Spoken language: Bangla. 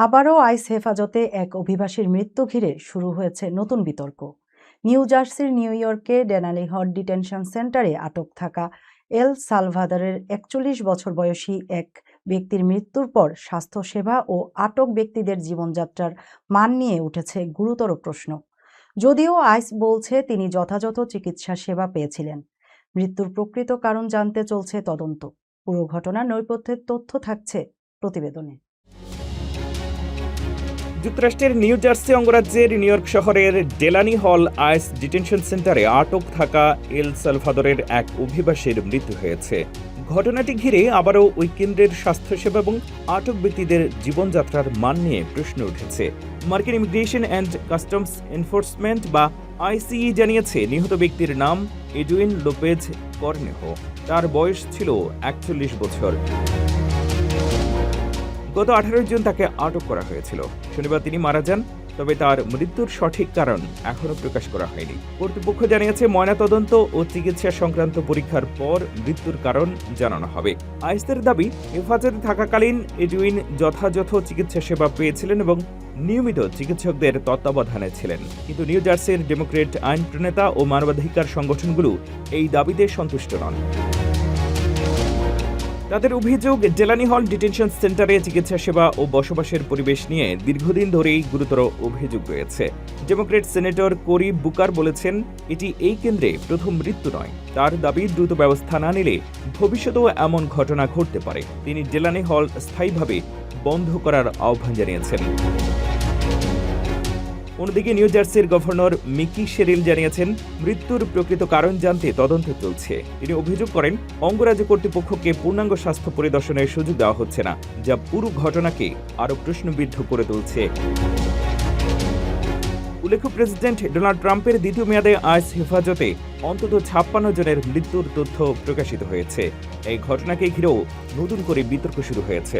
আবারও আইস হেফাজতে এক অভিবাসীর মৃত্যু ঘিরে শুরু হয়েছে নতুন বিতর্ক। নিউ জার্সির নিউ ইয়র্কে ডেনালি হল ডিটেনশন সেন্টারে আটক থাকা এল সালভাদরের ৪১ বছর বয়সী এক ব্যক্তির মৃত্যুর পর স্বাস্থ্যসেবা ও আটক ব্যক্তিদের জীবনযাত্রার মান নিয়ে উঠেছে গুরুতর প্রশ্ন। যদিও আইস বলছে তিনি যথাযথ চিকিৎসা সেবা পেয়েছিলেন। মৃত্যুর প্রকৃত কারণ জানতে চলছে তদন্ত। পুরো ঘটনার নেপথ্যের তথ্য থাকছে প্রতিবেদনে। যুক্তরাষ্ট্রের নিউ জার্সি অঙ্গরাজ্যের নিউ ইয়র্ক শহরের ডেলানি হল আইস ডিটেনশন সেন্টারে আটক থাকা এল সালভাদরের এক অভিবাসীর মৃত্যু হয়েছে। ঘটনাটি ঘিরে আবারও ওই কেন্দ্রের স্বাস্থ্যসেবা এবং আটক ব্যক্তিদের জীবনযাত্রার মান নিয়ে প্রশ্ন উঠেছে। মার্কিন ইমিগ্রেশন অ্যান্ড কাস্টমস এনফোর্সমেন্ট বা আইসিই জানিয়েছে নিহত ব্যক্তির নাম এডুইন লোপেজ কর্নেহো। তার বয়স ছিল ৪১ বছর। গত ১৮ জুন তাকে আটক করা হয়েছিল। শনিবার তিনি মারা যান, তবে তার মৃত্যুর সঠিক কারণ এখনও প্রকাশ করা হয়নি। কর্তৃপক্ষ জানিয়েছে ময়নাতদন্ত ও চিকিৎসা সংক্রান্ত পরীক্ষার পর মৃত্যুর কারণ জানানো হবে। আইসের দাবি, হেফাজতে থাকাকালীন এডুইন যথাযথ চিকিৎসা সেবা পেয়েছিলেন এবং নিয়মিত চিকিৎসকদের তত্ত্বাবধানে ছিলেন। কিন্তু নিউ জার্সির ডেমোক্রেট আইন প্রণেতা ও মানবাধিকার সংগঠনগুলো এই দাবিতে সন্তুষ্ট নন। তাদের অভিযোগ, ডেলানি হল ডিটেনশন সেন্টারে চিকিৎসা সেবা ও বসবাসের পরিবেশ নিয়ে দীর্ঘদিন ধরেই গুরুতর অভিযোগ রয়েছে। ডেমোক্রেট সেনেটর কোরি বুকার বলেছেন, এটি এই কেন্দ্রে প্রথম মৃত্যু নয়। তার দাবি, দ্রুত ব্যবস্থা না নিলে ভবিষ্যতেও এমন ঘটনা ঘটতে পারে। তিনি ডেলানি হল স্থায়ীভাবে বন্ধ করার আহ্বান জানিয়েছেন। অন্যদিকে নিউ জার্সির গভর্নর মিকি শেরিল জানিয়েছেন, মৃত্যুর প্রকৃত কারণ জানতে তদন্ত চলছে। তিনি অভিযোগ করেন, অঙ্গরাজ্য কর্তৃপক্ষকে পূর্ণাঙ্গ স্বাস্থ্য পরিদর্শনের সুযোগ দেওয়া হচ্ছে না, যা পুরো ঘটনাকে আরও প্রশ্নবিদ্ধ করে তুলছে। উল্লেখ্য, প্রেসিডেন্ট ডোনাল্ড ট্রাম্পের দ্বিতীয় মেয়াদে আইস হেফাজতে অন্তত ৫৬ জনের মৃত্যুর তথ্য প্রকাশিত হয়েছে। এই ঘটনাকে ঘিরেও নতুন করে বিতর্ক শুরু হয়েছে।